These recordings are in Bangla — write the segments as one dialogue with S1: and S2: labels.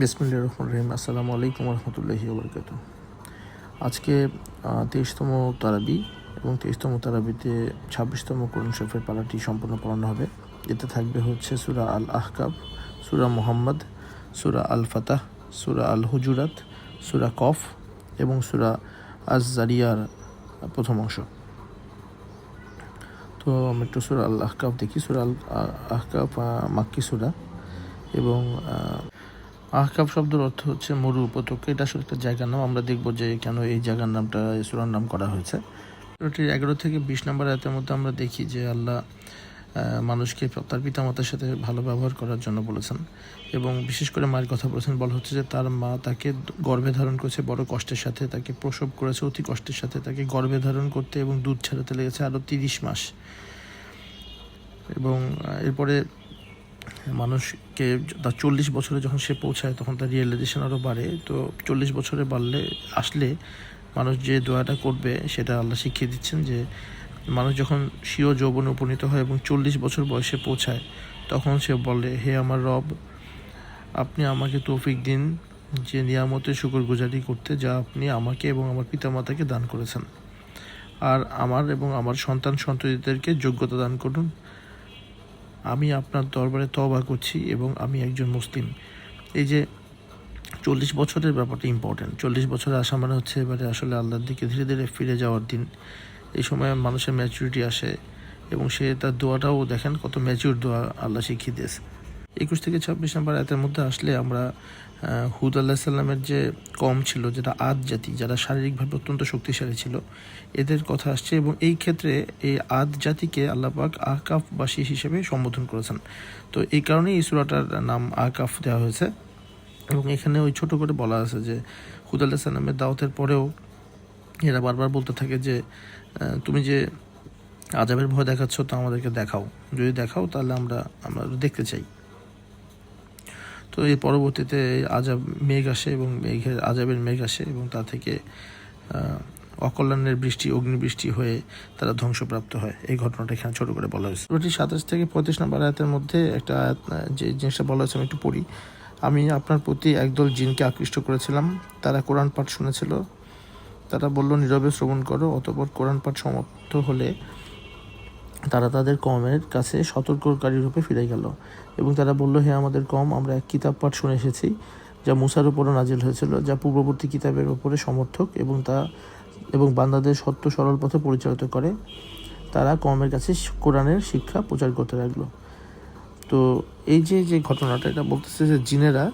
S1: বিসমিল্লাহির রহমানির রহিম। আসসালামু আলাইকুম রহমতুল্লাহি ওবরকাতুহু। আজকে 23তম তারাবি এবং 23তম তারাবিতে 26তম কোরআন শরীফের পারাটি সম্পূর্ণ পড়ানো হবে। এতে থাকবে হচ্ছে সূরা আল আহকাফ, সূরা মুহাম্মদ, সূরা আল ফাতাহ, সূরা আল হুজুরাত, সূরা কফ এবং সূরা আজ-জারিয়ার প্রথম অংশ। তো আমরা একটু সূরা আল আহকাফ দেখি। সূরা আল আহকাফ মাক্কি সূরা এবং আহকাফ শব্দের অর্থ হচ্ছে মরু উপত্যকা। এটা আসলে একটা জায়গার নাম। আমরা দেখব যে কেন এই জায়গার নামটা সূরার নাম করা হয়েছে। সূরাটির 11 থেকে 20 নম্বর আয়াতের মধ্যে আমরা দেখি যে আল্লাহ মানুষকে তার পিতামাতার সাথে ভালো ব্যবহার করার জন্য বলেছেন এবং বিশেষ করে মায়ের কথা বলেছেন। বলা হচ্ছে যে তার মা তাকে গর্ভে ধারণ করেছে বড় কষ্টের সাথে, তাকে প্রসব করেছে অতি কষ্টের সাথে, তাকে গর্ভে ধারণ করতে এবং দুধ ছাড়াতে লেগেছে আরও 30 মাস। এবং এরপরে মানুষকে তার 40 বছরে যখন সে পৌঁছায় তখন তার রিয়েলাইজেশন আরও বাড়ে। তো 40 বছরে আসলে মানুষ যে দোয়াটা করবে সেটা আল্লাহ শিখিয়ে দিচ্ছেন যে মানুষ যখন স্বীয় যৌবনে উপনীত হয় এবং 40 বছর বয়সে পৌঁছায় তখন সে বলে, হে আমার রব, আপনি আমাকে তৌফিক দিন যে নিয়ামতের শুকরগুজারি করতে, যা আপনি আমাকে এবং আমার পিতামাতাকে দান করেছেন, আর আমার এবং আমার সন্তান সন্ততিদেরকে যোগ্যতা দান করুন। আমি আপনার দরবারে তওবা করছি এবং আমি একজন মুসলিম। এই যে 40 বছরের ব্যাপারটা ইম্পর্টেন্ট। 40 বছরে আসা মানে হচ্ছে এবারে আসলে আল্লাহর দিকে ধীরে ধীরে ফিরে যাওয়ার দিন। এই সময় মানুষের ম্যাচুরিটি আসে এবং সে তার দোয়াটাও দেখেন কত ম্যাচিউর দোয়া আল্লাহ শিখিয়ে দিয়েছে। 21 থেকে 26 নম্বর আয়াতের মধ্যে আসলে আমরা হুদ আল্লাহ সাল্লামের যে কম ছিল, যেটা আদ জাতি, যারা শারীরিকভাবে অত্যন্ত শক্তিশালী ছিল, এদের কথা আসছে এবং এই ক্ষেত্রে এই আদ জাতিকে আল্লাহ পাক আহকাফবাসী হিসেবে সম্বোধন করেছেন। তো এই কারণেই এই সূরাটার নাম আহকাফ দেওয়া হয়েছে। এবং এখানে ওই ছোট করে বলা আছে যে হুদ আল্লাহ সাল্লামের দাওয়াতের পরেও এরা বারবার বলতে থাকে যে তুমি যে আযাবের ভয় দেখাচ্ছ তা আমাদেরকে দেখাও, যদি দেখাও তাহলে আমরা দেখতে চাই। তো এই পরবর্তীতে আযাব মেঘ আসে এবং আযাবের মেঘ আসে এবং তা থেকে অকল্যাণের বৃষ্টি, অগ্নিবৃষ্টি হয়ে তারা ধ্বংসপ্রাপ্ত হয়। এই ঘটনাটা এখানে ছোট করে বলা হয়েছে। সূরাটি 27 থেকে 35 নম্বর আয়াতের মধ্যে একটা আয়াত, যে জিনিসটা বলা হয়েছে আমি একটু পড়ি। আমি আপনার প্রতি একদল জিনকে আকৃষ্ট করেছিলাম, তারা কোরআন পাঠ শুনেছিল। তারা বলল, নীরবে শ্রবণ করো। অতঃপর কোরআন পাঠ সমাপ্ত হলে তারা তাদের কওমের কাছে সতর্ককারী রূপে ফিরে গেল এবং তারা বলল, হে আমাদের কওম, আমরা এক কিতাব পাঠ শুনে এসেছি যা মূসার উপরও নাজিল হয়েছিল, যা পূর্ববর্তী কিতাবের উপরে সমর্থক এবং বান্দাদের সত্য সরল পথে পরিচালিত করে। তারা কওমের কাছে কোরআনের শিক্ষা প্রচার করতে লাগলো। তো এই যে ঘটনাটা, এটা বলতেছে যে জিনেরা,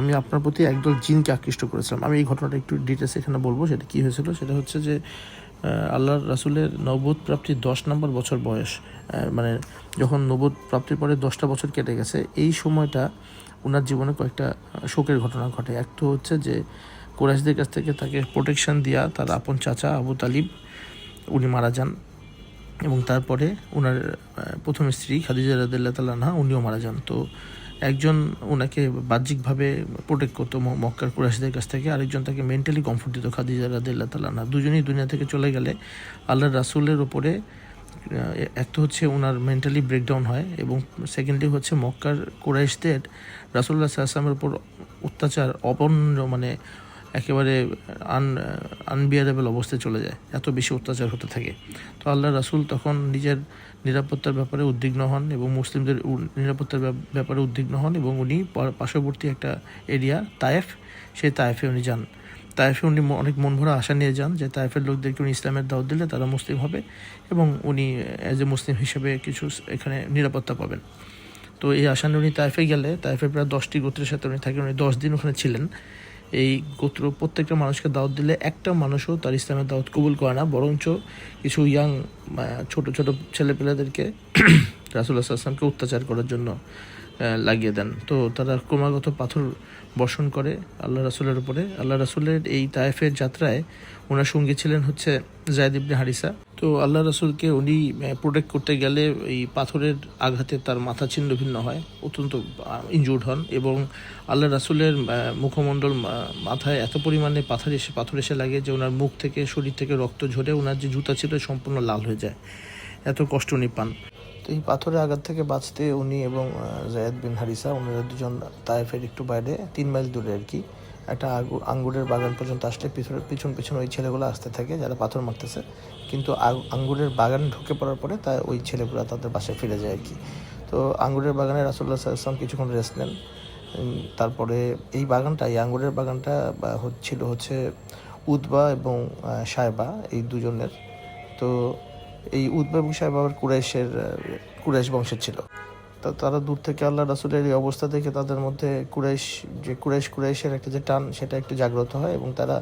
S1: আমি আপনার প্রতি একদল জিনকে আকৃষ্ট করেছিলাম। আমি এই ঘটনাটা একটু ডিটেলস এখানে বলবো। সেটা কী হয়েছিল, সেটা হচ্ছে যে আল্লাহর রাসূলের নবুয়ত প্রাপ্তির 10 নম্বর বছর বয়স, মানে যখন নবুয়ত প্রাপ্তির পরে 10টা বছর কেটে গেছে, এই সময়টা ওনার জীবনে কয়েকটা শোকের ঘটনা ঘটে। এক তো হচ্ছে যে কুরাইশদের কাছ থেকে তাকে প্রোটেকশন দেওয়া তার আপন চাচা আবু তালিব, উনি মারা যান এবং তারপরে ওনার প্রথম স্ত্রী খাদিজা রাদিয়াল্লাহু তাআলা আনহা, উনিও মারা যান। তো একজন ওনাকে বাহ্যিকভাবে প্রোটেক্ট করতো মক্কার কুরাইশদের কাছ থেকে, আরেকজন তাকে মেন্টালি কমফোর্ট দিত খাদিজা রাদিয়াল্লাহু তাআলা আনহা। দুজনেই দুনিয়া থেকে চলে গেলে আল্লাহর রাসূলের ওপরে এক তো হচ্ছে ওনার মেন্টালি ব্রেকডাউন হয় এবং সেকেন্ডলি হচ্ছে মক্কার কুরাইশদের রাসূলুল্লাহ সাল্লাল্লাহু আলাইহি ওয়াসাল্লামের উপর অত্যাচার মানে একেবারে আনবিয়ারেবল অবস্থায় চলে যায়, এত বেশি অত্যাচার হতে থাকে। তো আল্লাহ রাসূল তখন নিজের নিরাপত্তার ব্যাপারে উদ্বিগ্ন হন এবং মুসলিমদের নিরাপত্তার ব্যাপারে উদ্বিগ্ন হন এবং উনি পার্শ্ববর্তী একটা এরিয়া তায়েফ, সেই তায়েফে উনি যান। তায়েফে উনি অনেক মন ভরা আশা নিয়ে যান যে তায়েফের লোকদেরকে উনি ইসলামের দাওয়াত দিলে তারা মুসলিম হবে এবং উনি অ্যাজ এ মুসলিম হিসেবে কিছু এখানে নিরাপত্তা পাবেন। তো এই আশা নিয়ে উনি তায়েফে গেলে, তায়েফের প্রায় 10টি গোত্রের সাথে উনি থাকেন। উনি 10 দিন ওখানে ছিলেন। এই গোত্র প্রত্যেকটা মানুষকে দাওয়াত দিলে একটা মানুষও তার ইসলামের দাওয়াত কবুল করে না, বরঞ্চ কিছু ইয়াং ছোট ছোট ছেলেপেলেদেরকে রাসূলুল্লাহ সাল্লাল্লাহু আলাইহি ওয়াসাল্লামকে অত্যাচার করার জন্য লাগিয়ে দেন। তো তারা ক্রমাগত পাথর বর্ষণ করে আল্লাহ রাসূলের উপরে। আল্লাহ রাসূলের এই তায়েফের যাত্রায় ওনার সঙ্গী ছিলেন হচ্ছে যায়েদ ইবনে হারিসা। তো আল্লাহ রাসূলকে উনি প্রোটেক্ট করতে গেলে এই পাথরের আঘাতে তার মাথা ছিন্ন ভিন্ন হয়, অত্যন্ত ইনজুর্ড হন এবং আল্লাহ রাসূলের মুখমণ্ডল, মাথায় এত পরিমাণে পাথর এসে লাগে যে ওনার মুখ থেকে, শরীর থেকে রক্ত ঝরে ওনার যে জুতা ছিল সম্পূর্ণ লাল হয়ে যায়। এত কষ্ট উনি পান। তো এই পাথরের আঘাত থেকে বাঁচতে উনি এবং জায়েদ বিন হারিসা ওনারা দুজন তায়েফের একটু বাইরে 3 মাইল দূরে আর কি একটা আঙ্গুরের বাগান পর্যন্ত আসলে পিছন পিছন ওই ছেলেগুলো আসতে থাকে যারা পাথর মারতেছে, কিন্তু আঙ্গুরের বাগান ঢুকে পড়ার পরে ওই ছেলেগুলো তাদের বাসায় ফিরে যায় আর কি। তো আঙ্গুরের বাগানে রাসূলুল্লাহ সাল্লাল্লাহু আলাইহি ওয়াসাল্লাম কিছুক্ষণ রেস্ট নেন। তারপরে এই আঙ্গুরের বাগানটা হচ্ছে উতবা এবং সায়বা এই দুজনের। তো এই উতবা এবং সায়বা আবার কুরাইশ বংশের ছিল। তো তারা দূর থেকে আল্লাহ রাসূলের এই অবস্থা দেখে তাদের মধ্যে কুরাইশের একটা যে টান সেটা একটু জাগ্রত হয়, এবং তারা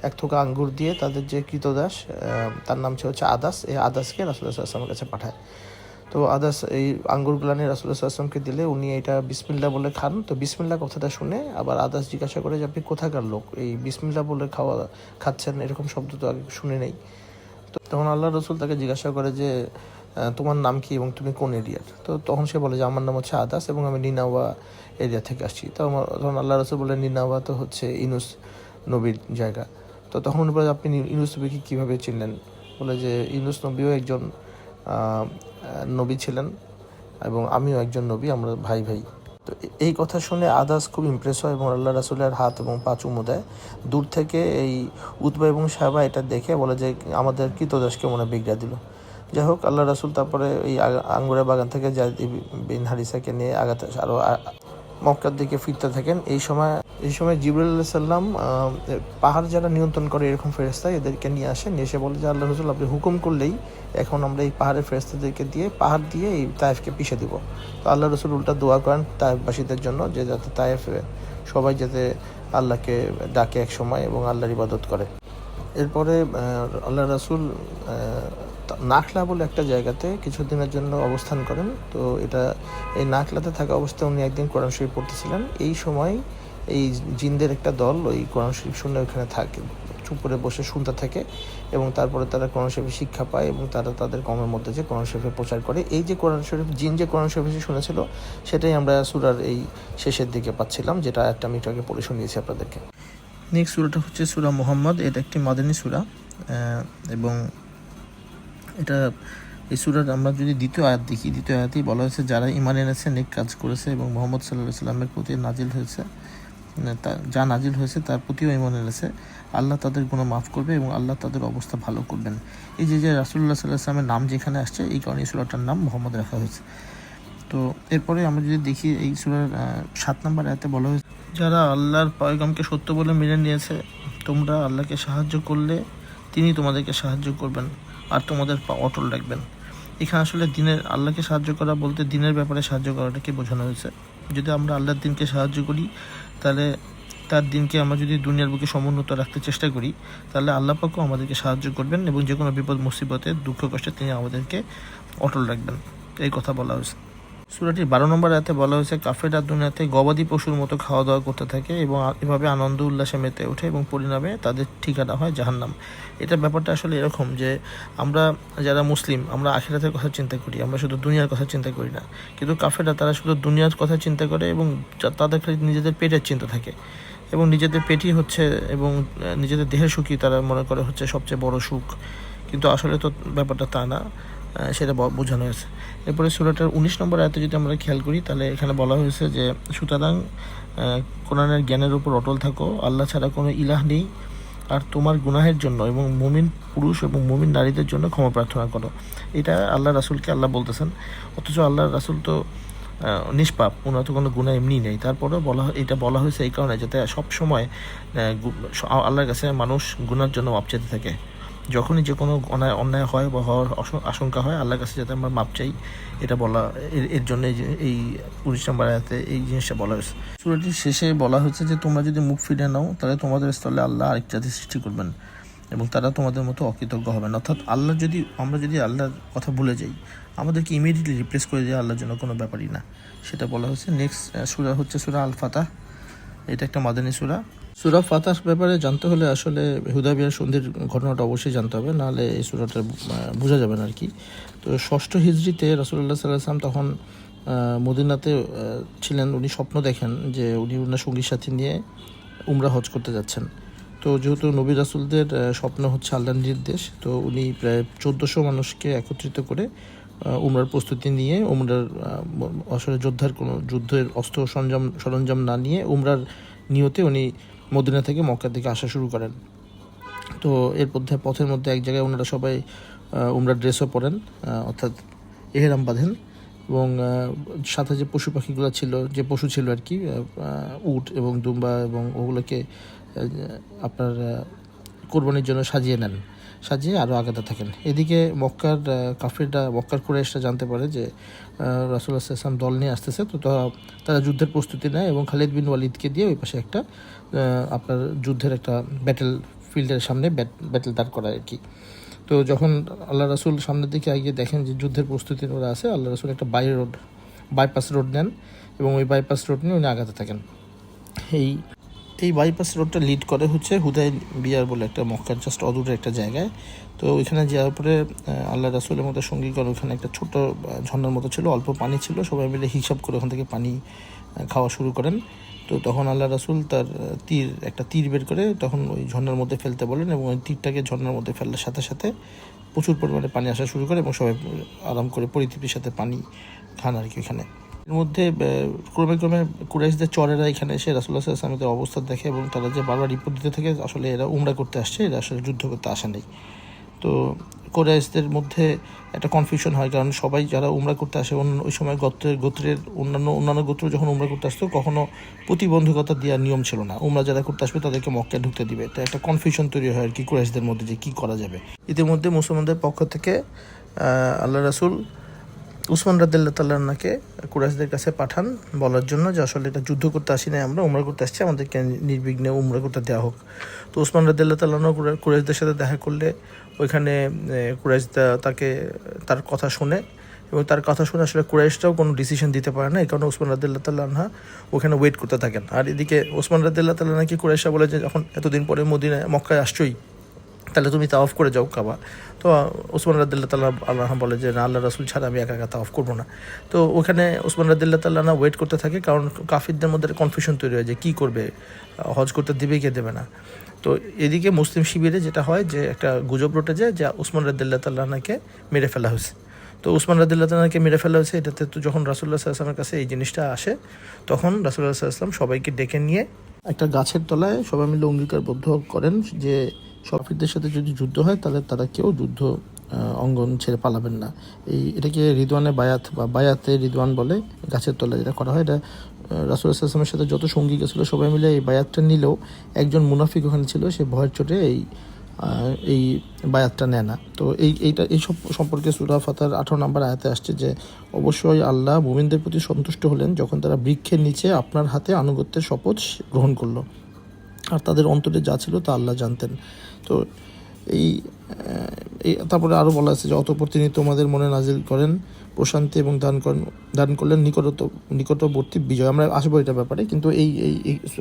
S1: এক থোকা আঙ্গুর দিয়ে তাদের যে কৃতদাস তার নাম হচ্ছে আদাস, এই আদাসকে রাসূলুল্লাহ সাল্লাল্লাহু আলাইহি ওয়াসাল্লামের কাছে পাঠায়। তো আদাস এই আঙ্গুরগুলো নিয়ে রাসূলুল্লাহ সাল্লাল্লাহু আলাইহি ওয়াসাল্লামকে দিলে উনি এটা বিসমিল্লাহ বলে খান। তো বিসমিল্লাহ কথাটা শুনে আবার আদাস জিজ্ঞাসা করে যে আপনি কোথাকার লোক, এই বিসমিল্লাহ বলে খাচ্ছেন, এরকম শব্দ তো আগে শুনে নেই। তো তখন আল্লাহ রসুল তাকে জিজ্ঞাসা করে যে তোমার নাম কি এবং তুমি কোন এরিয়ার? তো তখন সে বলে যে আমার নাম হচ্ছে আদাস এবং আমি নিনাওয়া এরিয়া থেকে আসছি। তখন আল্লাহ রসুল বলে নিনাওয়া তো হচ্ছে ইউনুস নবীর জায়গা। তো তখন উনি বলে আপনি ইউনুস নবীকে কীভাবে চিনলেন? বলে যে ইউনুস নবীও একজন নবী ছিলেন এবং আমিও একজন নবী, আমরা ভাই ভাই। তো এই কথা শুনে আদাস খুব ইমপ্রেস হয় এবং আল্লাহ রাসূলের হাত এবং পা চুমু দেয়। দূর থেকে এই উতবা এবং সায়বা এটা দেখে বলে যে আমাদের কৃতদাসকে মনে বিগড়া দিল। যাই হোক, আল্লাহ রাসূল তারপরে এই আঙ্গুরের বাগান থেকে জায়েদ বিন হারিসাকে নিয়ে আরও মক্কার দিকে ফিরতে থাকেন। এই সময় জিবরাইল আলাইহিস সালাম পাহাড় যারা নিয়ন্ত্রণ করে এরকম ফেরেশতা এদেরকে নিয়ে এসে বলে যে আল্লাহ রাসূল আপনি হুকুম করলেই এখন আমরা এই পাহাড়ের ফেরেশতাদেরকে দিয়ে পাহাড় দিয়ে এই তায়েফকে পিষে দিব। তো আল্লাহ রাসূল উল্টা দোয়া করেন তায়েফবাসীদের জন্য যে যাতে তায়েফে সবাই যাতে আল্লাহকে ডাকে এক সময় এবং আল্লাহর ইবাদত করে। এরপরে আল্লাহ রাসূল নাখলা বলে একটা জায়গাতে কিছুদিনের জন্য অবস্থান করেন। তো এই নাখলাতে থাকা অবস্থায় উনি একদিন কোরআন শরীফ পড়তেছিলেন। এই সময় এই জিনদের একটা দল ওই কোরআন শরীফ শুনে ওখানে থাকে, চুপ করে বসে শুনতে থাকে এবং তারপরে তারা কোরআন শরীফের শিক্ষা পায় এবং তারা তাদের কমের মধ্যে যে কোরআন শরীফের প্রচার করে। এই যে কোরআন শরীফ জিন যে কোরআন শরীফ শুনেছিল সেটাই আমরা সূরার এই শেষের দিকে পাচ্ছিলাম, যেটা একটা আমি একটু আগে পড়ে শুনিয়েছি আপনাদেরকে। নেক্সট সূরাটা হচ্ছে সূরা মুহাম্মদ। এটা একটি মাদানী সূরা এবং এই সূরার আমরা যদি দ্বিতীয় আয়াত দেখি, দ্বিতীয় আয়াতেই বলা হয়েছে যারা ঈমান এনেছে, নেক কাজ করেছে এবং মুহাম্মদ সাল্লাল্লাহু আলাইহি ওয়াসাল্লামের প্রতি যা নাজিল হয়েছে তার প্রতিও ঈমান এনেছে, আল্লাহ তাদের গুনাহ মাফ করবে এবং আল্লাহ তাদের অবস্থা ভালো করবেন। এই যে রাসূলুল্লাহ সাল্লাল্লাহু আলাইহি ওয়াসাল্লামের নাম যেখানে আসছে এই কারণে এই সূরাটার নাম মুহাম্মদ রাখা হয়েছে। তো এরপরে আমরা যদি দেখি এই সূরার 7 নম্বর আয়াতে বলা হয়েছে যারা আল্লাহর পয়গম্বরকে সত্য বলে মেনে নিয়েছে, তোমরা আল্লাহকে সাহায্য করলে তিনি তোমাদেরকে সাহায্য করবেন আর তোমাদের পা অটল রাখবেন। এখানে আসলে আল্লাহকে সাহায্য করা বলতে দিনের ব্যাপারে সাহায্য করাটাকে বোঝানো হয়েছে। যদি আমরা আল্লাহর দিনকে সাহায্য করি, তাহলে তার দিনকে আমরা যদি দুনিয়ার বুকে সমুন্নত রাখতে চেষ্টা করি, তাহলে আল্লাহ পাকও আমাদেরকে সাহায্য করবেন এবং যে কোনো বিপদ মুসিবতে দুঃখ কষ্টে তিনি আমাদেরকে অটল রাখবেন। এই কথা বলা হয়েছে। সূরাটির 12 নম্বর আয়াতে বলা হয়েছে কাফেররা দুনিয়াতে গবাদি পশুর মতো খাওয়া দাওয়া করতে থাকে এবং এভাবে আনন্দ উল্লাসে মেতে ওঠে এবং পরিণামে তাদের ঠিকানা হয় জাহান্নাম। এটা ব্যাপারটা আসলে এরকম যে আমরা যারা মুসলিম আমরা আখিরাতের কথা চিন্তা করি, আমরা শুধু দুনিয়ার কথা চিন্তা করি না, কিন্তু কাফেররা তারা শুধু দুনিয়ার কথা চিন্তা করে এবং তাদের খালি নিজেদের পেটের চিন্তা থাকে এবং নিজেদের পেটই হচ্ছে এবং নিজেদের দেহের সুখই তারা মনে করে হচ্ছে সবচেয়ে বড় সুখ, কিন্তু আসলে তো ব্যাপারটা তা না, সেটা বোঝানো হয়েছে। এরপরে সূরাটার 19 নম্বর আয়াতে যদি আমরা খেয়াল করি তাহলে এখানে বলা হয়েছে যে সুতরাং কোরআনের জ্ঞানের উপর অটল থাকো, আল্লাহ ছাড়া কোনো ইলাহ নেই, আর তোমার গুনাহের জন্য এবং মুমিন পুরুষ এবং মুমিন নারীদের জন্য ক্ষমা প্রার্থনা করো। এটা আল্লাহ রাসূলকে আল্লাহ বলতেছেন, অথচ আল্লাহ রাসূল তো নিষ্পাপ, ওনার তো কোনো গুনাহ এমনি নেই। তারপরেও এটা বলা হয়েছে এই কারণে যাতে সবসময় আল্লাহর কাছে মানুষ গুনার জন্য মাপ চাইতে থাকে। যখনই যে কোনো অন্যায় হয় বা হওয়ার আশঙ্কা হয় আল্লাহর কাছে যাতে আমরা মাপ চাই, এটা বলা এর জন্য এই 19 নম্বর আয়াতে এই জিনিসটা বলা হয়েছে। সূরাটির শেষে বলা হয়েছে যে তোমরা যদি মুখ ফিরে নাও তাহলে তোমাদের স্থলে আল্লাহ আরেক জাতি সৃষ্টি করবেন এবং তারা তোমাদের মতো অকৃতজ্ঞ হবেন। অর্থাৎ আমরা যদি আল্লাহর কথা ভুলে যাই, আমাদেরকে ইমিডিয়েটলি রিপ্লেস করে দেওয়া আল্লাহর জন্য কোনো ব্যাপারই না, সেটা বলা হয়েছে। নেক্সট সূরা হচ্ছে সূরা আল ফাতাহ। এটা একটা মাদানী সূরা। সূরা ফাতাহর ব্যাপারে জানতে হলে আসলে হুদায়বিয়ার সন্ধির ঘটনাটা অবশ্যই জানতে হবে, নাহলে এই সূরাটা বোঝা যাবে না আর কি। তো 6ষ্ঠ হিজরিতে রাসূলুল্লাহ সাল্লাল্লাহু আলাইহি ওয়াসাল্লাম তখন মদিনাতে ছিলেন। উনি স্বপ্ন দেখেন যে উনি ওনার সঙ্গীর সাথে নিয়ে উমরা হজ করতে যাচ্ছেন। তো যেহেতু নবী রাসূলদের স্বপ্ন হচ্ছে আল্লাহর নির্দেশ, তো উনি প্রায় 1400 মানুষকে একত্রিত করে উমরার প্রস্তুতি নিয়ে উমরার আসলে যুদ্ধের অস্ত্র সরঞ্জাম না নিয়ে উমরার নিয়তে উনি মদিনা থেকে মক্কার দিকে আসা শুরু করেন। তো এর মধ্যে পথের মধ্যে এক জায়গায় ওনারা সবাই উমরার ড্রেসও পরেন, অর্থাৎ এহরাম বাঁধেন, এবং সাথে যে পশু পাখিগুলো ছিল, যে পশু ছিল আর কি, উট এবং দুম্বা, এবং ওগুলোকে আপনার কোরবানির জন্য সাজিয়ে আরও আগাতে থাকেন। এদিকে মক্কার কুরাইশরা জানতে পারে যে রাসূলুল্লাহ সাল্লাল্লাহু আলাইহি ওয়াসাল্লাম দল নিয়ে আসতেছে। তো তারা যুদ্ধের প্রস্তুতি নেয় এবং খালিদ বিন ওয়ালিদকে দিয়ে ওই পাশে একটা আপনার যুদ্ধের একটা ব্যাটেল ফিল্ডের সামনে ব্যাটেল দাঁড় করায় আর কি। তো যখন আল্লাহ রাসূল সামনের দিকে এগিয়ে দেখেন যে যুদ্ধের প্রস্তুতি ওরা আছে, আল্লাহ রাসূল একটা বাইপাস রোড নেন এবং ওই বাইপাস রোড নিয়ে উনি আগাতে থাকেন। এই বাইপাস রোডটা লিড করে হচ্ছে হুদাইবিয়া বলে একটা মক্কার জাস্ট অদূরের একটা জায়গায়। তো ওইখানে যাওয়ার পরে আল্লাহ রাসূলের মতো সঙ্গীগণ ওখানে একটা ছোট ঝর্ণার মতো ছিল, অল্প পানি ছিল, সবাই মিলে হিসাব করে ওখান থেকে পানি খাওয়া শুরু করেন। তো তখন আল্লাহ রাসূল তার একটা তীর বের করে তখন ওই ঝর্ণার মধ্যে ফেলতে বলেন, এবং ওই তীরটাকে ঝর্ণার মধ্যে ফেলার সাথে সাথে প্রচুর পরিমাণে পানি আসা শুরু করে এবং সবাই আরাম করে পরিতৃপ্তির সাথে পানি খান আর কি। ওখানে এর মধ্যে ক্রমে কুরাইশদের চরেরা এখানে এসে রাসূলুল্লাহ সাল্লাল্লাহু আলাইহি ওয়াসাল্লামের অবস্থা দেখে এবং তারা যে বারবার রিপোর্ট দিতে থাকে আসলে এরা উমরা করতে আসছে, এরা আসলে যুদ্ধ করতে আসে নেই। তো কুরাইশদের মধ্যে একটা কনফিউশন হয়, কারণ সবাই যারা উমরা করতে আসে ওই সময় গোত্রের অন্যান্য গোত্র যখন উমরা করতে আসতো কখনো প্রতিবন্ধকতা দেওয়ার নিয়ম ছিল না, উমরা যারা করতে আসবে তাদেরকে মক্কায় ঢুকতে দিবে। তো একটা কনফিউশন তৈরি হয় আর কি কুরাইশদের মধ্যে যে কী করা যাবে। ইতিমধ্যে মুসলমানদের পক্ষ থেকে আল্লাহ রাসূল উসমান রাদিয়াল্লাহু তাআলা আনহুকে কুরাইশদের কাছে পাঠান বলার জন্য যে আসলে এটা যুদ্ধ করতে আসি না, আমরা উমরা করতে আসছি, আমাদেরকে নির্বিঘ্নে উমরা করতে দেওয়া হোক। তো উসমান রাদিয়াল্লাহু তাআলা আনহু কুরাইশদের সাথে দেখা করলে ওইখানে কুরাইশরা তার কথা শুনে, এবং তার কথা শুনে আসলে কুরাইশরাও কোনো ডিসিশন দিতে পারে না, এই কারণে উসমান রাদিয়াল্লাহু তাআলা আনহু ওখানে ওয়েট করতে থাকেন। আর এদিকে উসমান রাদিয়াল্লাহু তাআলা আনহুকে কুরাইশরা বলে যে যখন এতদিন পরে মক্কায় আসছোই, তাহলে তুমি তাওয়াফ করে যাও কাবা। তো ওসমান রাদিয়াল্লাহু তাআলা আনহু বলে যে না, আল্লাহ রাসূল ছাড়া আমি একা একা তাওয়াফ করবো না। তো ওখানে ওসমান রাদিয়াল্লাহু তাআলা আনহু ওয়েট করতে থাকে, কারণ কাফিরদের মধ্যে কনফিউশন তৈরি হয় যে কী করবে, হজ করতে দিবে কে দেবে না। তো এদিকে মুসলিম শিবিরে যেটা হয় যে একটা গুজব রটে যায় যে ওসমান রাদিয়াল্লাহু তাআলা আনহুকে মেরে ফেলা হয়েছে। তো ওসমান রাদিয়াল্লাহু তাআলা আনহুকে মেরে ফেলা হয়েছে, এটাতে তো যখন রাসূলুল্লাহ সাল্লাল্লাহু আলাইহি ওয়াসাল্লামের কাছে এই জিনিসটা আসে, তখন রাসূলুল্লাহ সাল্লাল্লাহু আলাইহি ওয়াসাল্লাম সবাইকে ডেকে নিয়ে একটা গাছের তলায় সবাই মিলে অঙ্গীকারবদ্ধ করেন যে কাফিরদের সাথে যদি যুদ্ধ হয় তাহলে তারা কেউ যুদ্ধ অঙ্গন ছেড়ে পালাবেন না। এটাকে রিদওয়ানে বায়াত বা বায়াতে রিদওয়ান বলে, গাছের তলায় যেটা করা হয়। এটা রাসূলুল্লাহ সাল্লাল্লাহু আলাইহি ওয়াসাল্লামের সাথে যত সঙ্গী গেছিলো সবাই মিলে এই বায়াতটা নিলেও একজন মুনাফিক ওখানে ছিল, সে ভয়ের চোটে এই বায়াতটা নেয় না। তো এই সব সম্পর্কে সূরা ফাতহার 18 নম্বর আয়াতে আসছে যে অবশ্যই আল্লাহ মুমিনদের প্রতি সন্তুষ্ট হলেন যখন তারা বৃক্ষের নিচে আপনার হাতে আনুগত্যের শপথ গ্রহণ করলো, আর তাদের অন্তরে যা ছিল তা আল্লাহ জানতেন। তো তারপরে আরও বলা আছে যে অতঃপর তিনি তোমাদের মনে নাজিল করেন প্রশান্তি এবং দান করলেন নিকটবর্তী বিজয়। আমরা আসবো এটা ব্যাপারে, কিন্তু এই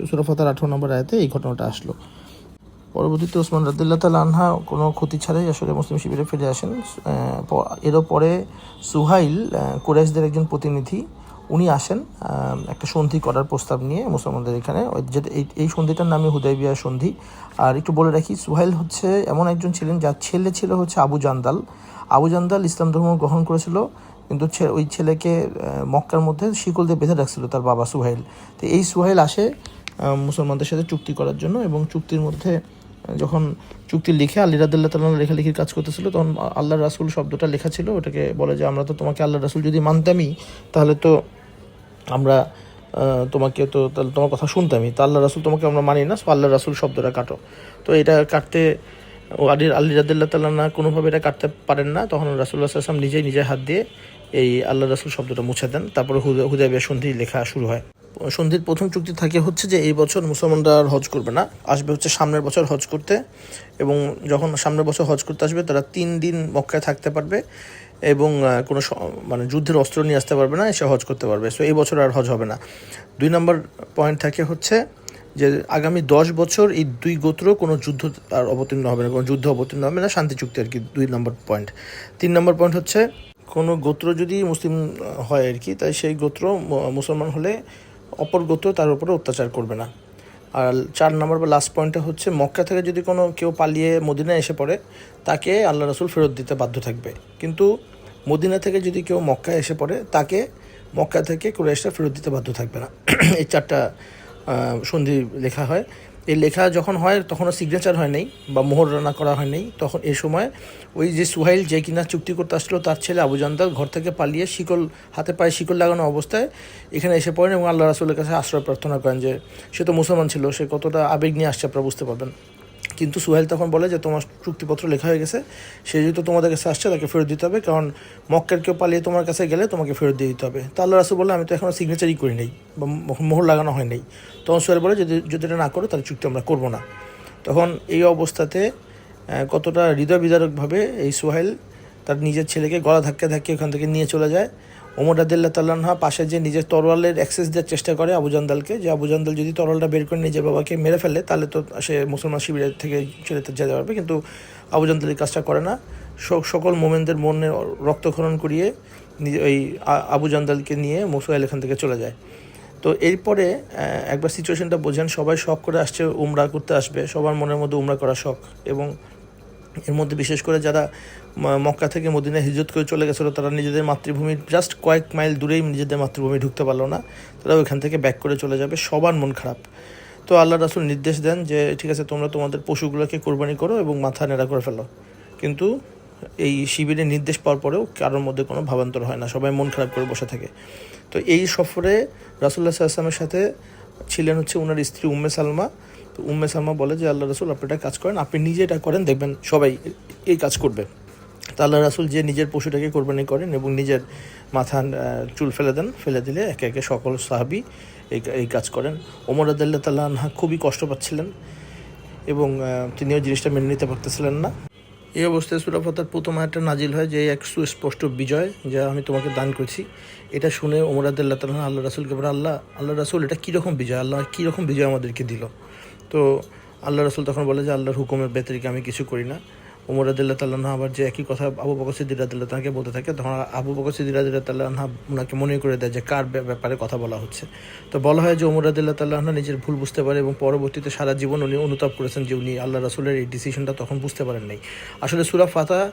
S1: সূরা ফাতহার 18 নম্বর আয়াতে এই ঘটনাটা আসলো। পরবর্তীতে ওসমান রাদিয়াল্লাহু তাআলা আনহু কোনো ক্ষতি ছাড়াই আসলে মুসলিম শিবিরে ফিরে আসেন। এরও পরে সুহাইল, কুরাইশদের একজন প্রতিনিধি, উনি আসেন একটা সন্ধি করার প্রস্তাব নিয়ে মুসলমানদের এখানে, যেটা এই সন্ধিটার নামে হুদাইবিয়া সন্ধি। আর একটু বলে রাখি, সুহাইল হচ্ছে এমন একজন ছিলেন যার ছেলে ছিল হচ্ছে আবু জান্দাল ইসলাম ধর্ম গ্রহণ করেছিল, কিন্তু ওই ছেলেকে মক্কার মধ্যে শিকল দিয়ে বেঁধে রাখছিল তার বাবা সুহাইল। তো এই সুহাইল আসে মুসলমানদের সাথে চুক্তি করার জন্য, এবং চুক্তির মধ্যে যখন চুক্তি লিখে আলী রাদিয়াল্লাহু তাআলা লেখালেখির কাজ করতেছিল তখন আল্লাহ রাসূল শব্দটা লেখা ছিল, ওটাকে বলে যে আমরা তো তোমাকে আল্লাহ রাসূল যদি মানতামই তাহলে তো আমরা তোমাকে তো তাহলে তোমার কথা শুনতামই, তা আল্লাহ রাসূল তোমাকে আমরা মানি না, সো আল্লাহ রাসূল শব্দটা কাটো। তো এটা কাটতে আলী রাদিয়াল্লাহু তাআলা কোনোভাবে এটা কাটতে পারেন না, তখন রাসূলুল্লাহ সাল্লাল্লাহু আলাইহি ওয়াসাল্লাম নিজের হাত দিয়ে এই আল্লাহ রাসূল শব্দটা মুছে দেন। তারপরে হুদাইবিয়া সন্ধি লেখা শুরু হয়। সন্ধির প্রথম চুক্তি থাকে হচ্ছে যে এই বছর মুসলমানরা আর হজ করবে না, আসবে হচ্ছে সামনের বছর হজ করতে, এবং যখন সামনের বছর হজ করতে আসবে তারা 3 দিন মক্কায় থাকতে পারবে এবং কোনো যুদ্ধের অস্ত্র নিয়ে আসতে পারবে না, এসে হজ করতে পারবে। সো এই বছর আর হজ হবে না। 2 নম্বর পয়েন্ট থাকে হচ্ছে যে আগামী 10 বছর এই 2 গোত্র কোনো যুদ্ধ আর অবতীর্ণ হবে না, কোনো যুদ্ধ অবতীর্ণ হবে না, শান্তি চুক্তি আর কি 2 নম্বর পয়েন্ট। 3 নম্বর পয়েন্ট হচ্ছে কোনো গোত্র যদি মুসলিম হয় আর কি, তাই সেই গোত্র মুসলমান হলে অপর গোত্র তার উপরে অত্যাচার করবে না। আর 4 নম্বর বা লাস্ট পয়েন্টটা হচ্ছে মক্কা থেকে যদি কেউ পালিয়ে মদিনায় এসে পড়ে তাকে আল্লাহ রাসূল ফেরত দিতে বাধ্য থাকবে, কিন্তু মদিনা থেকে যদি কেউ মক্কায় এসে পড়ে তাকে মক্কা থেকে কুরাইশরা ফেরত দিতে বাধ্য থাকবে না। এই 4টা সন্ধি লেখা হয়। এই লেখা যখন হয় তখনও সিগনেচার হয় নাই বা মোহরানা করা হয় নাই। তখন এই সময় ওই যে সুহাইল যে কিনা চুক্তি করতে আসলো তার ছেলে আবু জান্দাল ঘর থেকে পালিয়ে হাতে পায়ে শিকল লাগানো অবস্থায় এখানে এসে পড়েন এবং আল্লাহ রাসূলের কাছে আশ্রয় প্রার্থনা করেন যে সে তো মুসলমান ছিল, সে কতটা আবেগ নিয়ে আসছে আপনারা বুঝতে পারবেন। কিন্তু সুহাইল তখন বলে যে তোমার চুক্তিপত্র লেখা হয়ে গেছে, সে যেহেতু তোমাদের কাছে আসছে তাকে ফেরত দিতে হবে, কারণ মক্কার কেউ পালিয়ে তোমার কাছে গেলে তোমাকে ফেরত দিয়ে দিতে হবে। তা আল্লাহ রাসূল বলে আমি তো এখনও সিগনেচারই করি নাই বা মোহর লাগানো হয় নাই। তখন সুহাইল বলে যদি এটা না করো তাহলে চুক্তি আমরা করবো না। তখন এই অবস্থাতে কতটা হৃদয় বিদারকভাবে এই সুহাইল তার নিজের ছেলেকে গলা ধাক্কা ওখান থেকে নিয়ে চলে যায়। ওমর রাদিয়াল্লাহু তাআলা আনহু পাশে যে নিজের তরোয়ালের অ্যাক্সেস দেওয়ার চেষ্টা করে আবু জান্দালকে, যে আবু জান্দাল যদি তরোয়ালটা বের করে নিজের বাবাকে মেরে ফেলে তাহলে তো সে মুসলমান শিবিরের থেকে ছেড়ে যেতে পারবে, কিন্তু আবু জান্দাল এই কাজটা করে না। সকল মোমেনদের মনের রক্তক্ষরণ করিয়ে ওই আবু জান্দালকে নিয়ে সুহাইল এখান থেকে চলে যায়। তো এরপরে একবার সিচুয়েশনটা বোঝেন, সবাই শখ করে আসছে, উমরা করতে আসবে, সবার মনের মধ্যে উমরা করা শখ, এবং এর মধ্যে বিশেষ করে যারা মক্কা থেকে মদিনায় হিজরত করে চলে গেছিলো তারা নিজেদের মাতৃভূমির জাস্ট কয়েক মাইল দূরেই নিজেদের মাতৃভূমি ঢুকতে পারলো না, তারা ওইখান থেকে ব্যাক করে চলে যাবে, সবার মন খারাপ। তো আল্লাহ রাসূল নির্দেশ দেন যে ঠিক আছে তোমরা তোমাদের পশুগুলোকে কোরবানি করো এবং মাথা নেড়া করে ফেলো। কিন্তু এই শিবিরের নির্দেশ পাওয়ার পরেও কারোর মধ্যে কোনো ভাবান্তর হয় না, সবাই মন খারাপ করে বসে থাকে। তো এই সফরে রাসূলুল্লাহ সাল্লাল্লাহু আলাইহি ওয়াসাল্লামের সাথে ছিলেন ওনার স্ত্রী উম্মে সালমা। তো উম্মে সালমা বলে যে আল্লাহ রাসূল আপনি এটা কাজ করেন, আপনি নিজে এটা করেন, দেখবেন সবাই এই কাজ করবে। তা আল্লাহ রাসূল যে নিজের পশুটাকে কোরবানি করেন এবং নিজের মাথা চুল ফেলে দেন, ফেলে দিলে একে একে সকল সাহাবী এই কাজ করেন। ওমর রাদিয়াল্লাহু তাআলা আনহু খুবই কষ্ট পাচ্ছিলেন এবং তিনিও জিনিসটা মেনে নিতে পারতেছিলেন না। এই অবস্থায় সূরা ফাতিহার প্রথম আয়াতটা নাজিল হয় যে এক সুস্পষ্ট বিজয় যা আমি তোমাকে দান করেছি। এটা শুনে ওমর রাদিয়াল্লাহু তাআলা আল্লাহ রাসূলকে বলে আল্লাহ রাসূল এটা কীরকম বিজয়, আল্লাহ কীরকম বিজয় আমাদেরকে দিল। তো আল্লাহ রাসূল তখন বলে যে আল্লাহর হুকুমের ব্যতিরেক আমি কিছু করি না। ওমর রাদিয়াল্লাহু তাআলা আনহু আবার যে একই কথা আবু বকর সিদ্দিক রাদিয়াল্লাহু তাআলাকে বলতে থাকে, তখন আবু বকর সিদ্দিক রাদিয়াল্লাহু তাআলা আনহু ওনাকে মনে করে দেয় যে কার ব্যাপারে কথা বলা হচ্ছে। তো বলা হয় যে ওমর রাদিয়াল্লাহু তাআলা আনহু নিজের ভুল বুঝতে পারে এবং পরবর্তীতে সারা জীবন উনি অনুতাপ করেছেন যে উনি আল্লাহ রাসূলের এই ডিসিশনটা তখন বুঝতে পারেন নাই। আসলে সূরা ফাতিহা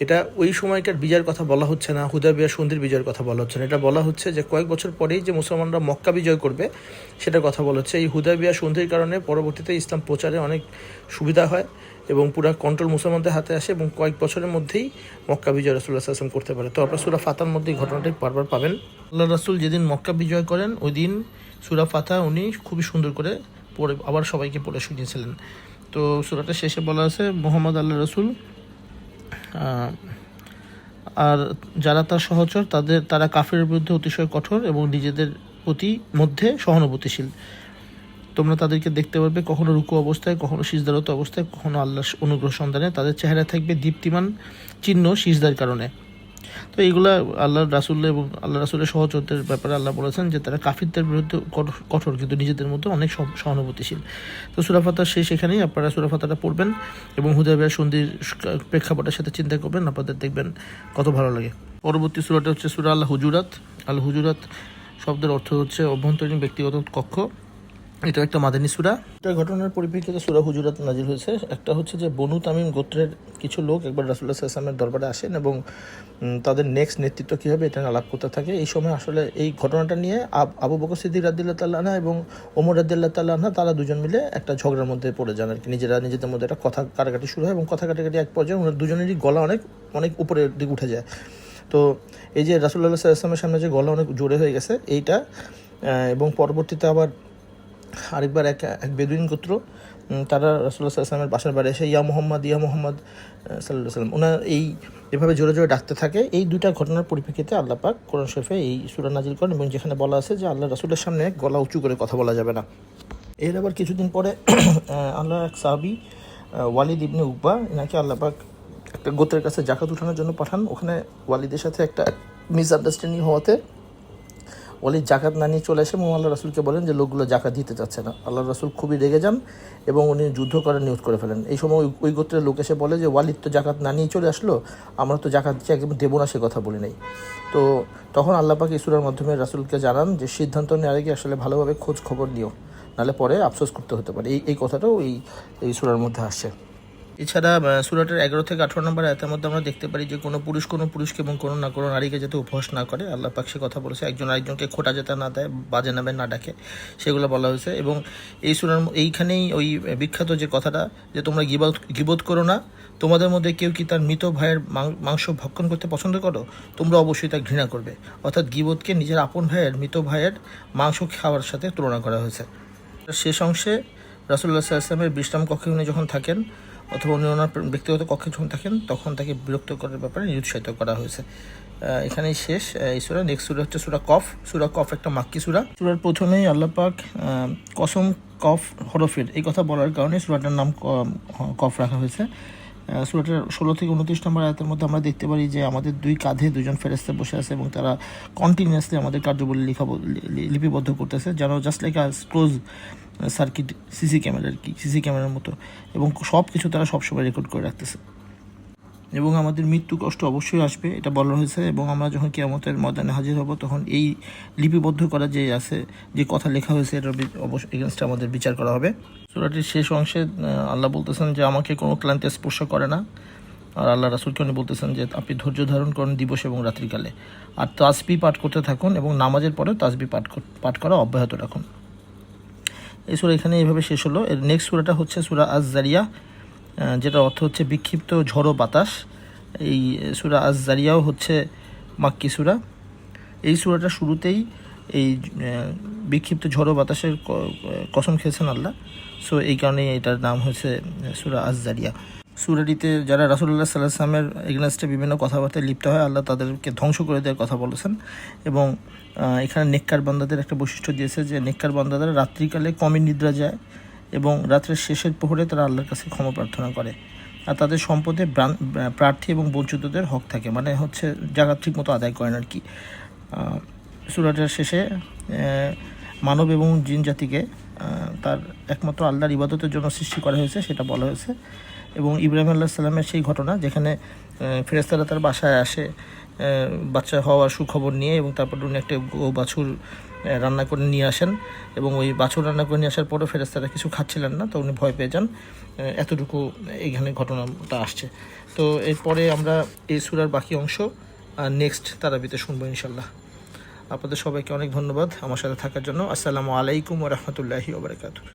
S1: এটা ওই সময়কার বিজয়ের কথা বলা হচ্ছে না, হুদায়বিয়া সন্ধির বিজয়ের কথা বলা হচ্ছে না, এটা বলা হচ্ছে যে কয়েক বছর পরেই যে মুসলমানরা মক্কা বিজয় করবে সেটার কথা বলা হচ্ছে। এই হুদায়বিয়া সন্ধির কারণে পরবর্তীতে ইসলাম প্রচারে অনেক সুবিধা হয় এবং পুরো কন্ট্রোল মুসলমানদের হাতে আসে এবং কয়েক বছরের মধ্যেই মক্কা বিজয় রাসূলুল্লাহ সাল্লাল্লাহু আলাইহি ওয়াসাল্লাম করতে পারে। তো আপনারা সূরা ফাতিহার মধ্যে এই ঘটনাটি বারবার পাবেন। আল্লাহ রাসূল যেদিন মক্কা বিজয় করেন ওই দিন সূরা ফাতিহা উনি খুবই সুন্দর করে পড়ে আবার সবাইকে পড়ে শুনিয়েছিলেন। তো সূরাটা শেষে বলা আছে মুহাম্মদ আল্লাহ রাসূল আর যারা তার সহচর তারা কাফিরের বিরুদ্ধে অতিশয় কঠোর এবং নিজেদের প্রতি মধ্যে সহানুভূতিশীল। তোমরা তাদেরকে দেখতে পারবে কখনো রুকু অবস্থায়, কখনো সিজদারত অবস্থায়, কখনো আল্লাহর অনুগ্রহ সন্ধানে। তাদের চেহারা থাকবে দীপ্তিমান চিহ্ন সিজদার কারণে। তো এইগুলা আল্লাহ রাসূল এবং আল্লাহ রাসূলের সহচরদের ব্যাপারে আল্লাহ বলেছেন যে তারা কাফিরদের বিরুদ্ধে কঠোর কিন্তু নিজেদের মধ্যে অনেক সহানুভূতিশীল। তো সূরা ফাতিহার শেষ এখানেই, আপনারা সূরা ফাতিহাটা পড়বেন এবং হুদায়বিয়া সন্ধির প্রেক্ষাপটের সাথে চিন্তা করবেন, আপনাদের দেখবেন কত ভালো লাগে। পরবর্তী সূরাটা হচ্ছে সূরা আল হুজুরাত। আল হুজুরাত শব্দের অর্থ হচ্ছে অভ্যন্তরীণ ব্যক্তিগত কক্ষ। এটা একটা মাদানী সূরা। এটা ঘটনার পরিপ্রেক্ষিতে সূরা হুজুরাত নাজিল হয়েছে। একটা হচ্ছে যে বনু তামিম গোত্রের কিছু লোক একবার রাসূলুল্লাহ সাল্লাল্লাহু আলাইহি ওয়াসাল্লামের দরবারে আসেন এবং তাদের নেক্সট নেতৃত্ব কী হবে এটা আলাপ করতে থাকে। এই সময় আসলে এই ঘটনাটা নিয়ে আবু বকর সিদ্দিক রাদিয়াল্লাহু তাআলা আনহু এবং ওমর রাদিয়াল্লাহু তাআলা আনহু তারা দুজন মিলে একটা ঝগড়ার মধ্যে পড়ে যান আর কি। নিজেদের মধ্যে একটা কথা কাটাকাটি শুরু হয় এবং কথা কাটাকাটি এক পর্যায়ে ওনার দুজনেরই গলা অনেক উপরের দিকে উঠে যায়। তো এই যে রাসূলুল্লাহ সাল্লাল্লাহু আলাইহি ওয়াসাল্লামের সামনে যে গলা অনেক জোরে হয়ে গেছে এইটা, এবং পরবর্তীতে আবার আরেকবার এক বেদুইন গোত্র তারা রাসূলুল্লাহ সাল্লাল্লাহু আলাইহি ওয়াসাল্লামের বাসার বাইরে এসে ইয়া মুহাম্মদ সাল্লাল্লাহু আলাইহি ওয়াসাল্লাম ওনার এভাবে জোরে জোরে ডাকতে থাকে। এই দুইটা ঘটনার পরিপ্রেক্ষিতে আল্লাহ পাক কোরআন শরীফে এই সূরা নাজিল করেন এবং যেখানে বলা আছে যে আল্লাহ রাসূলের সামনে গলা উঁচু করে কথা বলা যাবে না। এর আবার কিছুদিন পরে আল্লাহ এক সাহাবী ওয়ালিদ ইবনে উকবা এনাকে আল্লাহ পাক একটা গোত্রের কাছে জাকাত উঠানোর জন্য পাঠান। ওখানে ওয়ালিদের সাথে একটা মিসআন্ডারস্ট্যান্ডিং হওয়াতে ওয়ালিদ জাকাত না নিয়ে চলে আসে এবং আল্লাহ রাসূলকে বলেন যে লোকগুলো জাকাত দিতে চাচ্ছে না। আল্লাহ রাসূল খুবই রেগে যান এবং উনি যুদ্ধ করার নিয়ত করে ফেলেন। এই সময় ওই গোত্রের লোক এসে বলে যে ওয়ালিদ তো জাকাত না নিয়ে চলে আসলো, আমরা তো জাকাত দিচ্ছি একদম দেবো না সে কথা বলি নাই। তো তখন আল্লাহ পাক এই সূরার মাধ্যমে রাসূলকে জানান যে সিদ্ধান্ত নেওয়ার আগে আসলে ভালোভাবে খোঁজ খবর নিও, নাহলে পরে আফসোস করতে হতে পারে। এই কথাটাও এই সূরার মধ্যে আসছে। এছাড়া সূরাটার 11 থেকে 18 নম্বর আয়াতের মধ্যে আমরা দেখতে পারি যে কোনো পুরুষকে এবং কোনো নারীকে যাতে উপহাস না করে, আল্লাহ পাক সে কথা বলেছে। একজন আরেকজনকে খোঁটা যাতে না দেয়, বাজে নামে না ডাকে, সেগুলো বলা হয়েছে। এবং এই সূরার এইখানেই ওই বিখ্যাত যে কথাটা যে তোমরা গীবত করো না, তোমাদের মধ্যে কেউ কি তার মৃত ভাইয়ের মাংস ভক্ষণ করতে পছন্দ করো? তোমরা অবশ্যই তা ঘৃণা করবে। অর্থাৎ গীবতকে নিজের আপন ভাইয়ের, মৃত ভাইয়ের মাংস খাওয়ার সাথে তুলনা করা হয়েছে। শেষ অংশে রাসূলুল্লাহ সাল্লাল্লাহু আলাইহি ওয়াসাল্লামের বিশ্রাম কক্ষে উনি যখন থাকেন অথবা উনি ওনার ব্যক্তিগত কক্ষে যখন থাকেন তখন তাকে বিরক্ত করার ব্যাপারে নিরুৎসাহিত করা হয়েছে। এখানেই শেষ এই সূরা। নেক্সট সূরা হচ্ছে সূরা কফ। সূরা কফ একটা মাক্কি সূরা। সূরার প্রথমেই আল্লাহ পাক কসম কফ হরফের এই কথা বলার কারণে সূরাটার নাম কফ রাখা হয়েছে। সূরাটার 16 থেকে 29 নম্বর আয়াতের মধ্যে আমরা দেখতে পারি যে আমাদের দুই কাঁধে দুজন ফেরেশতা বসে আছে এবং তারা কন্টিনিউয়াসলি আমাদের কার্যবলী লিপিবদ্ধ করতেছে, যেন জাস্ট লাইক আ ক্লোজ সার্কিট সিসি ক্যামেরার মতো, এবং সব কিছু তারা সবসময় রেকর্ড করে রাখতেছে। এবং আমাদের মৃত্যু কষ্ট অবশ্যই আসবে, এটা বলা হয়েছে। এবং আমরা যখন কিয়ামতের ময়দানে হাজির হব তখন এই লিপিবদ্ধ করা যে আছে, যে কথা লেখা হয়েছে, এটার অবশ্যই এগেনস্টে আমাদের বিচার করা হবে। সূরাটির শেষ অংশে আল্লাহ বলতেছেন যে আমাকে কোনো ক্লান্তি স্পর্শ করে না। আর আল্লাহ রাসূলকে উনি বলতেছেন যে আপনি ধৈর্য ধারণ করুন দিবস এবং রাত্রিকালে, আর তাসবিহ পাঠ করতে থাকুন এবং নামাজের পরে তাসবিহ পাঠ করা অব্যাহত রাখুন। এই সূরা এখানে এইভাবে শেষ হলো। এর নেক্সট সূরাটা হচ্ছে সূরা আজ-জারিয়া, যেটার অর্থ হচ্ছে বিক্ষিপ্ত ঝড়ো বাতাস। এই সূরা আজ-জারিয়াও হচ্ছে মাক্কি সূরা। এই সূরাটা শুরুতেই এই বিক্ষিপ্ত ঝড়ো বাতাসের কসম খেয়েছেন আল্লাহ, সো এই কারণে এটার নাম হয়েছে সূরা আজ-জারিয়া। সূরাটিতে যারা রাসূলুল্লাহ সাল্লাল্লাহু আলাইহি ওয়াসাল্লামের এগেইনস্টে বিভিন্ন কথাবার্তায় লিপ্ত হয়, আল্লাহ তাদেরকে ধ্বংস করে দেওয়ার কথা বলেছেন। এবং এখানে নেককার বান্দাদের একটা বৈশিষ্ট্য দিয়েছে যে নেককার বান্দাদের রাত্রিকালে কমই নিদ্রা যায় এবং রাত্রের শেষের প্রহরে তারা আল্লাহর কাছে ক্ষমা প্রার্থনা করে, আর তাদের সম্পদে প্রার্থী এবং বঞ্চিতদের হক থাকে, মানে হচ্ছে জাকাত ঠিক মতো আদায় করেন আর কি। সূরাটার শেষে মানব এবং জিন জাতিকে তার একমাত্র আল্লাহর ইবাদতের জন্য সৃষ্টি করা হয়েছে সেটা বলা হয়েছে। এবং ইব্রাহিম আলাইহিস সালামের সেই ঘটনা যেখানে ফেরেশতারা তার বাসায় আসে বাচ্চা হওয়ার সুখবর নিয়ে, এবং তারপর উনি একটা বাছুর রান্না করে নিয়ে আসেন, এবং ওই বাছুর রান্না করে নিয়ে আসার পরও ফেরেশতারা কিছু খাচ্ছিলেন না, তো উনি ভয় পেয়ে যান। এতটুকু এইখানে ঘটনাটা আসছে। তো এরপরে আমরা এই সূরার বাকি অংশ নেক্সট তারাবিতে শুনবো ইনশাল্লাহ। আপনাদের সবাইকে অনেক ধন্যবাদ আমার সাথে থাকার জন্য। আসসালামু আলাইকুম ওয়া রাহমাতুল্লাহি ওয়া বারাকাতুহু।